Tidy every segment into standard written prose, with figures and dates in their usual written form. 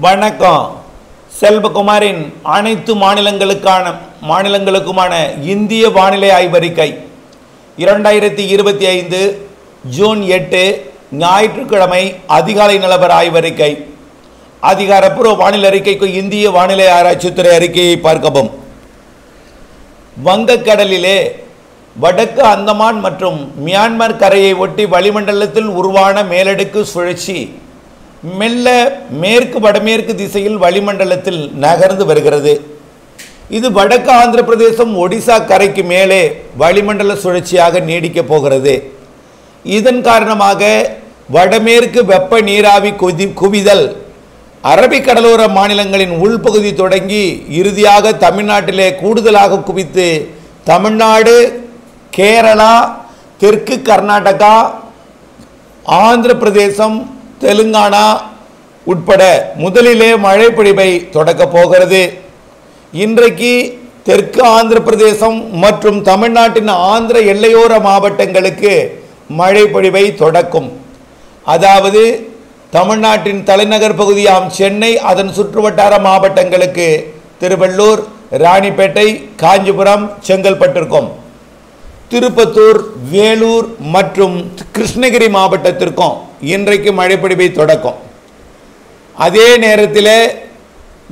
வணக்கம். செல்வகுமாரின் அனைத்து மாநிலங்களுக்குமான இந்திய வானிலை ஆய்வறிக்கை 2025 ஜூன் 8 ஞாயிற்றுக்கிழமை அதிகாலை நிலவர ஆய்வறிக்கை. அதிகாரப்பூர்வ வானிலை அறிக்கைக்கு இந்திய வானிலை ஆராய்ச்சித்துறை அறிக்கையை பார்க்கவும். வங்கக்கடலிலே வடக்கு அந்தமான் மற்றும் மியான்மர் கரையை ஒட்டி வளிமண்டலத்தில் உருவான மேலடுக்கு சுழற்சி மெல்ல மேற்கு வடமேற்கு திசையில் வளிமண்டலத்தில் நகர்ந்து வருகிறது. இது வடக்கு ஆந்திர பிரதேசம் ஒடிசா கரைக்கு மேலே வளிமண்டல சுழற்சியாக நீடிக்கப் போகிறது. இதன் காரணமாக வடமேற்கு வெப்ப நீராவி குவிதல் அரபிக்கடலோர மாநிலங்களின் உள்பகுதி தொடங்கி இறுதியாக தமிழ்நாட்டிலே கூடுதலாக குவித்து தமிழ்நாடு, கேரளா, தெற்கு கர்நாடகா, ஆந்திர பிரதேசம், தெலுங்கானா உட்பட முதலிலே மழை பொழிவை தொடக்கப் போகிறது. இன்றைக்கு தெற்கு ஆந்திர பிரதேசம் மற்றும் தமிழ்நாட்டின் ஆந்திர எல்லையோர மாவட்டங்களுக்கு மழை பொழிவை தொடக்கும். அதாவது தமிழ்நாட்டின் தலைநகர் பகுதியாம் சென்னை, அதன் சுற்றுவட்டார மாவட்டங்களுக்கு திருவள்ளூர், ராணிப்பேட்டை, காஞ்சிபுரம், செங்கல்பட்டிற்கும், திருப்பத்தூர், வேலூர் மற்றும் கிருஷ்ணகிரி மாவட்டத்திற்கும் இன்றைக்கு மழைப்பொழிவை தொடக்கும். அதே நேரத்தில்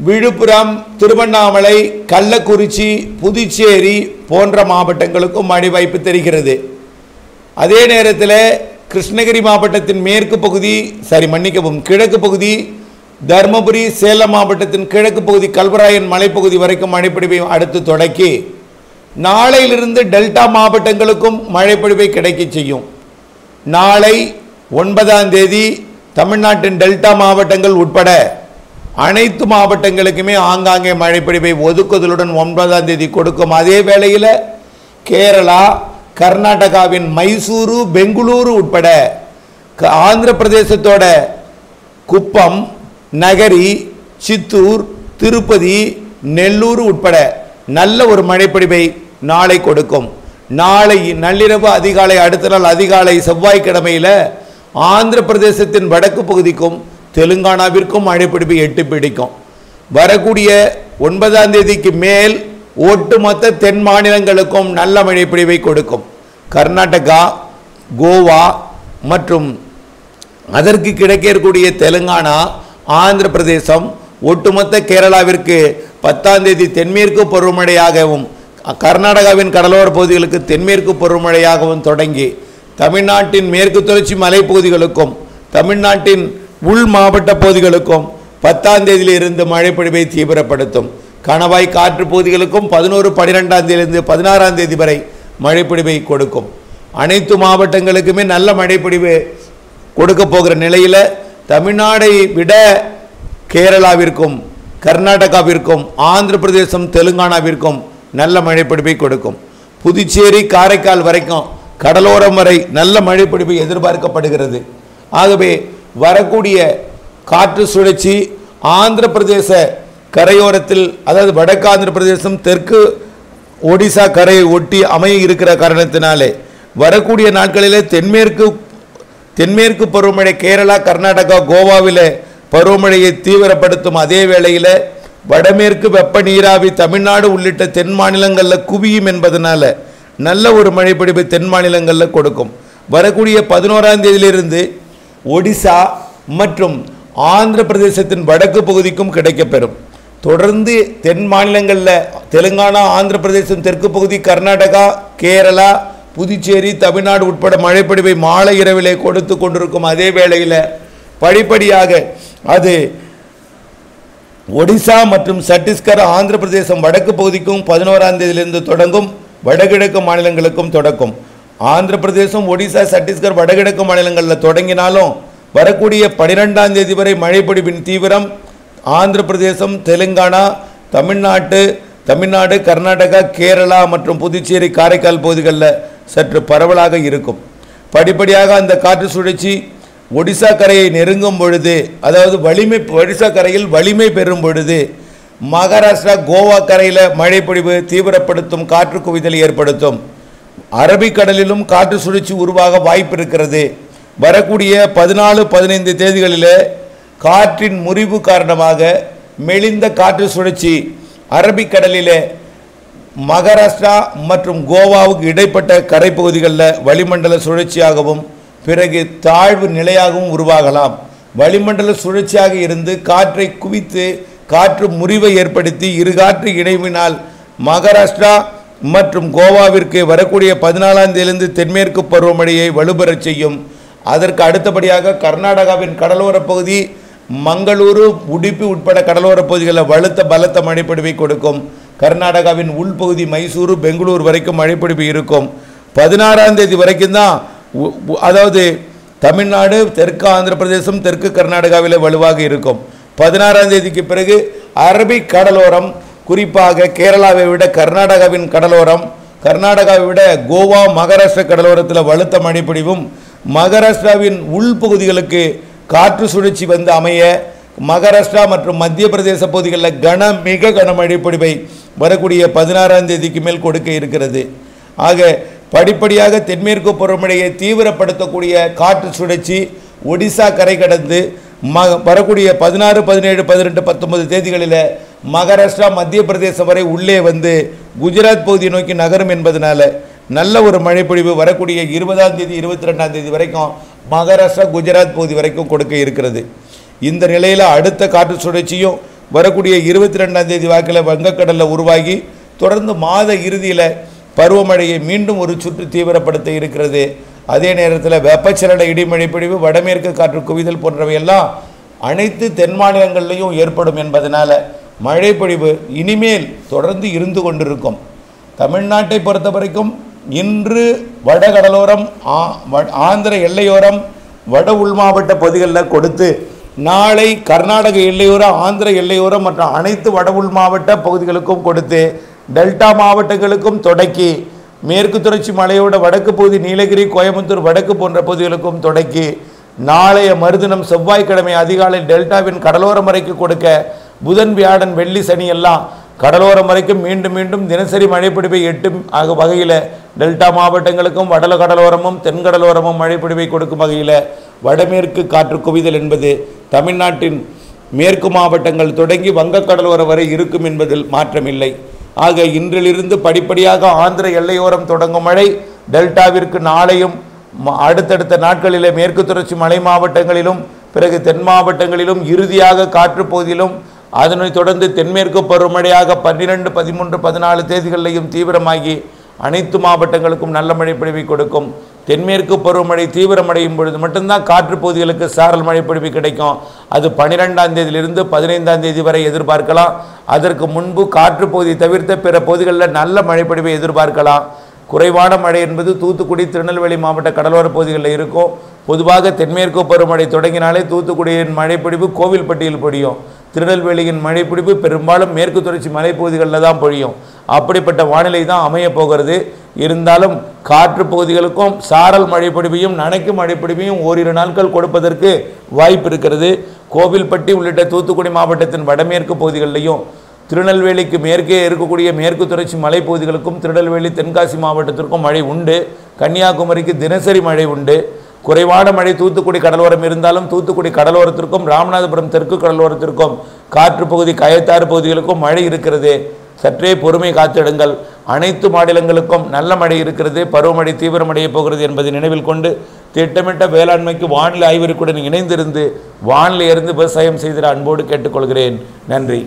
விழுப்புரம், திருவண்ணாமலை, கள்ளக்குறிச்சி, புதுச்சேரி போன்ற மாவட்டங்களுக்கும் மழை வாய்ப்பு தெரிகிறது. அதே நேரத்தில் கிருஷ்ணகிரி மாவட்டத்தின் மேற்கு பகுதி கிழக்கு பகுதி, தருமபுரி, சேலம் மாவட்டத்தின் கிழக்கு பகுதி, கல்வராயன் மலைப்பகுதி வரைக்கும் மழைப்பொழிவை அடுத்து தொடக்கி நாளையிலிருந்து டெல்டா மாவட்டங்களுக்கும் மழைப்பொழிவை கிடைக்க செய்யும். நாளை 9ஆம் தேதி தமிழ்நாட்டின் டெல்டா மாவட்டங்கள் உட்பட அனைத்து மாவட்டங்களுக்குமே ஆங்காங்கே மழைப்பொழிவை ஒதுக்குதலுடன் 9ஆம் தேதி கொடுக்கும். அதே வேளையில் கேரளா, கர்நாடகாவின் மைசூரு, பெங்களூரு உட்பட ஆந்திர பிரதேசத்தோட குப்பம், நகரி, சித்தூர், திருப்பதி, நெல்லூர் உட்பட நல்ல ஒரு மழைப்பொழிவை நாளை கொடுக்கும். நாளை நள்ளிரவு அதிகாலை, அடுத்த நாள் அதிகாலை செவ்வாய்க்கிழமையில் ஆந்திர பிரதேசத்தின் வடக்கு பகுதிக்கும் தெலுங்கானாவிற்கும் மழைப்பொழிவு எட்டு பிடிக்கும். வரக்கூடிய 9ஆம் தேதிக்கு மேல் ஒட்டுமொத்த தென் மாநிலங்களுக்கும் நல்ல மழைப்பொழிவை கொடுக்கும். கர்நாடகா, கோவா மற்றும் அதற்கு கிடைக்கக்கூடிய தெலுங்கானா, ஆந்திர பிரதேசம், ஒட்டுமொத்த கேரளாவிற்கு 10ஆம் தேதி தென்மேற்கு பருவமழையாகவும் கர்நாடகாவின் கடலோர பகுதிகளுக்கு தென்மேற்கு பருவமழையாகவும் தொடங்கி தமிழ்நாட்டின் மேற்கு தொடர்ச்சி மலைப்பகுதிகளுக்கும் தமிழ்நாட்டின் உள் மாவட்ட பகுதிகளுக்கும் 10ஆம் தேதியிலிருந்து மழைப்பொழிவை தீவிரப்படுத்தும். கணவாய் காற்று பகுதிகளுக்கும் 11, 12ஆம் தேதியிலிருந்து 16ஆம் தேதி வரை மழைப்பொழிவை கொடுக்கும். அனைத்து மாவட்டங்களுக்குமே நல்ல மழைப்பொழிவு கொடுக்க போகிற நிலையில் தமிழ்நாடை விட கேரளாவிற்கும், கர்நாடகாவிற்கும், ஆந்திர பிரதேசம், தெலுங்கானாவிற்கும் நல்ல மழைப்பொழிவை கொடுக்கும். புதுச்சேரி, காரைக்கால் வரைக்கும் கடலோரம் வரை நல்ல மழைப்பொழிவு எதிர்பார்க்கப்படுகிறது. ஆகவே வரக்கூடிய காற்று சுழற்சி ஆந்திர பிரதேச கரையோரத்தில், அதாவது வடக்கு ஆந்திர பிரதேசம், தெற்கு ஒடிசா கரையை ஒட்டி அமைய இருக்கிற காரணத்தினாலே வரக்கூடிய நாட்களிலே தென்மேற்கு பருவமழை கேரளா, கர்நாடகா, கோவாவில் பருவமழையை தீவிரப்படுத்தும். அதே வேளையில் வடமேற்கு வெப்ப நீராவி தமிழ்நாடு உள்ளிட்ட தென் மாநிலங்களில் குவியும் என்பதனால நல்ல ஒரு மழைப்பொழிவு தென் மாநிலங்களில் கொடுக்கும். வரக்கூடிய 11ஆம் தேதியிலிருந்து ஒடிசா மற்றும் ஆந்திர பிரதேசத்தின் வடக்கு பகுதிக்கும் கிடைக்கப்பெறும். தொடர்ந்து தென் மாநிலங்களில் தெலுங்கானா, ஆந்திர பிரதேசம் தெற்கு பகுதி, கர்நாடகா, கேரளா, புதுச்சேரி, தமிழ்நாடு உட்பட மழைப்பொழிவை மாலை இரவிலே கொடுத்து கொண்டிருக்கும். அதே வேளையில் படிப்படியாக அது ஒடிசா மற்றும் சத்தீஸ்கர், ஆந்திர பிரதேசம் வடக்கு பகுதிக்கும் 11ஆம் தேதியிலிருந்து தொடங்கும். வடகிழக்கு மாநிலங்களுக்கும் தொடக்கும். ஆந்திர பிரதேசம், ஒடிசா, சத்தீஸ்கர் வடகிழக்கு மாநிலங்களில் தொடங்கினாலும் வரக்கூடிய 12ஆம் தேதி வரை மழைப்பொழிவின் தீவிரம் ஆந்திர பிரதேசம், தெலுங்கானா, தமிழ்நாடு, கர்நாடகா, கேரளா மற்றும் புதுச்சேரி, காரைக்கால் பகுதிகளில் சற்று பரவலாக இருக்கும். படிப்படியாக அந்த காற்று சுழற்சி ஒடிசா கரையை நெருங்கும் பொழுது, அதாவது ஒடிசா கரையில் வலிமை பெறும் பொழுது மகாராஷ்டிரா, கோவா கரையில் மழைப்பொழிவு தீவிரப்படுத்தும், காற்று குவிதல் ஏற்படுத்தும். அரபிக்கடலிலும் காற்று சுழற்சி உருவாக வாய்ப்பு இருக்கிறது. வரக்கூடிய 14, 15 தேதிகளில் காற்றின் முறிவு காரணமாக மெலிந்த காற்று சுழற்சி அரபிக்கடலிலே மகாராஷ்டிரா மற்றும் கோவாவுக்கு இடைப்பட்ட கரைப்பகுதிகளில் வளிமண்டல சுழற்சியாகவும் பிறகு தாழ்வு நிலையாகவும் உருவாகலாம். வளிமண்டல சுழற்சியாக இருந்து காற்றை குவித்து காற்று முறிவை ஏற்படுத்தி இரு காற்று இணைவினால் மகாராஷ்டிரா மற்றும் கோவாவிற்கு வரக்கூடிய 14ஆம் தேதியிலிருந்து தென்மேற்கு பருவமழையை வலுப்பெறச் செய்யும். அதற்கு அடுத்தபடியாக கர்நாடகாவின் கடலோர பகுதி மங்களூரு உடுப்பி உட்பட கடலோர பகுதிகளில் பலத்த மழைப்பொழிவை கொடுக்கும். கர்நாடகாவின் உள்பகுதி மைசூரு பெங்களூர் வரைக்கும் மழைப்பொழிவு இருக்கும். 16ஆம் தேதி வரைக்கும் தான் அதாவது தமிழ்நாடு தெற்கு ஆந்திர பிரதேசம் தெற்கு கர்நாடகாவில் வலுவாக இருக்கும். 16ஆம் தேதிக்கு பிறகு அரபிக் கடலோரம் குறிப்பாக கேரளாவை விட கர்நாடகாவின் கடலோரம் கர்நாடகாவை விட கோவா மகாராஷ்டிரா கடலோரத்தில் வலுத்த மழைப்பொழிவும் மகாராஷ்டிராவின் உள்பகுதிகளுக்கு காற்று சுழற்சி வந்து அமைய மகாராஷ்டிரா மற்றும் மத்திய பிரதேச பகுதிகளில் மிக கனமழை பொழிவை வரக்கூடிய 16ஆம் தேதிக்கு மேல் கொடுக்க இருக்கிறது. ஆக படிப்படியாக தென்மேற்கு பருவமழையை தீவிரப்படுத்தக்கூடிய காற்று சுழற்சி ஒடிசா கரை கடந்து வரக்கூடிய 16, 17, 18, 19 தேதிகளில் மகாராஷ்டிரா மத்திய பிரதேசம் வரை உள்ளே வந்து குஜராத் பகுதியை நோக்கி நகரும் என்பதனால நல்ல ஒரு மழைப்பொழிவு வரக்கூடிய 20ஆம் தேதி 22ஆம் தேதி வரைக்கும் மகாராஷ்டிரா குஜராத் பகுதி வரைக்கும் கொடுக்க இருக்கிறது. இந்த நிலையில் அடுத்த காற்று சுழற்சியும் வரக்கூடிய 22ஆம் தேதி வாக்கில் வங்கக்கடலில் உருவாகி தொடர்ந்து மாத இறுதியில் பருவமழையை மீண்டும் ஒரு சுற்று தீவிரப்படுத்த இருக்கிறது. அதே நேரத்தில் வெப்பச்சலன இடிமழை பொழிவு வடமேற்கு காற்று குவிதல் போன்றவையெல்லாம் அனைத்து தென் மாநிலங்களிலையும் ஏற்படும் என்பதனால மழைப்பொழிவு இனிமேல் தொடர்ந்து இருந்து கொண்டிருக்கும். தமிழ்நாட்டை பொறுத்த வரைக்கும் இன்று வடகடலோரம் ஆந்திர எல்லையோரம் வட உள் மாவட்ட பகுதிகளில் கொடுத்து நாளை கர்நாடக எல்லையோரம் ஆந்திர எல்லையோரம் மற்றும் அனைத்து வட உள் மாவட்ட பகுதிகளுக்கும் கொடுத்து டெல்டா மாவட்டங்களுக்கும் தொடக்கி மேற்கு தொடர்ச்சி மலையோட வடக்கு பகுதி நீலகிரி கோயம்புத்தூர் வடக்கு போன்ற பகுதிகளுக்கும் தொடக்கி நாளைய மறுதினம் செவ்வாய்க்கிழமை அதிகாலை டெல்டாவின் கடலோரம் வரைக்கும் கொடுக்க புதன் வியாழன் வெள்ளி சனி எல்லாம் கடலோரம் வரைக்கும் மீண்டும் மீண்டும் தினசரி மழைப்பொழிவை எட்டும் வகையில் டெல்டா மாவட்டங்களுக்கும் வடல கடலோரமும் தென்கடலோரமும் மழைப்பொழிவை கொடுக்கும் வகையில் வடமேற்கு காற்று குவிதல் என்பது தமிழ்நாட்டின் மேற்கு மாவட்டங்கள் தொடங்கி வங்கக்கடலோரம் வரை இருக்கும் என்பதில் மாற்றமில்லை. ஆக இன்றிலிருந்து படிப்படியாக ஆந்திர எல்லையோரம் தொடங்கும் மழை டெல்டாவிற்கு நாளையும் அடுத்தடுத்த நாட்களிலே மேற்கு தொடர்ச்சி மலை மாவட்டங்களிலும் பிறகு தென் மாவட்டங்களிலும் இறுதியாக காற்று பகுதியிலும் அதனைத் தொடர்ந்து தென்மேற்கு பருவமழையாக 12, 13, 14 தேதிகளிலையும் தீவிரமாகி அனைத்து மாவட்டங்களுக்கும் நல்ல மழைப்பொழிவை கொடுக்கும். தென்மேற்கு பருவமழை தீவிரமடையும் பொழுது மட்டும்தான் காற்று பகுதிகளுக்கு சாரல் மழைப்பொழிவு கிடைக்கும். அது 12ஆம் தேதியிலிருந்து 15ஆம் தேதி வரை எதிர்பார்க்கலாம். அதற்கு முன்பு காற்று பகுதி தவிர்த்த பிற பகுதிகளில் நல்ல மழைப்பொழிவை எதிர்பார்க்கலாம். குறைவான மழை என்பது தூத்துக்குடி திருநெல்வேலி மாவட்ட கடலோர பகுதிகளில் இருக்கும். பொதுவாக தென்மேற்கு பருவமழை தொடங்கினாலே தூத்துக்குடியின் மழைப்பொழிவு கோவில்பட்டியில் பொழியும். திருநெல்வேலியின் மழைப்பொழிவு பெரும்பாலும் மேற்கு தொடர்ச்சி மலைப்பகுதிகளில் தான் பொழியும். அப்படிப்பட்ட வானிலை தான் அமையப் போகிறது. இருந்தாலும் காற்று பகுதிகளுக்கும் சாரல் மழைப்பொழிவையும் நனைக்கும் மழைப்பொழிவையும் ஓரிரு நாட்கள் கொடுப்பதற்கு வாய்ப்பு இருக்கிறது. கோவில்பட்டி உள்ளிட்ட தூத்துக்குடி மாவட்டத்தின் வடமேற்கு பகுதிகளிலையும் திருநெல்வேலிக்கு மேற்கே இருக்கக்கூடிய மேற்கு தொடர்ச்சி மலைப்பகுதிகளுக்கும் திருநெல்வேலி தென்காசி மாவட்டத்திற்கும் மழை உண்டு. கன்னியாகுமரிக்கு தினசரி மழை உண்டு. குறைவான மழை தூத்துக்குடி கடலோரம் இருந்தாலும் தூத்துக்குடி கடலோரத்திற்கும் ராமநாதபுரம் தெற்கு கடலோரத்திற்கும் காற்று பகுதி கயத்தாறு பகுதிகளுக்கும் மழை இருக்கிறது. சற்றே பொறுமை காத்திடுங்கள். அனைத்து மாநிலங்களுக்கும் நல்ல மழை இருக்கிறது. பருவமழை தீவிரமடைய போகிறது என்பதை நினைவில் கொண்டு திட்டமிட்ட வேளாண்மைக்கு வானிலை ஆய்வறிக்கையுடன் இணைந்திருந்து வானிலை அறிந்து விவசாயம் செய்திட அன்போடு கேட்டுக்கொள்கிறேன். நன்றி.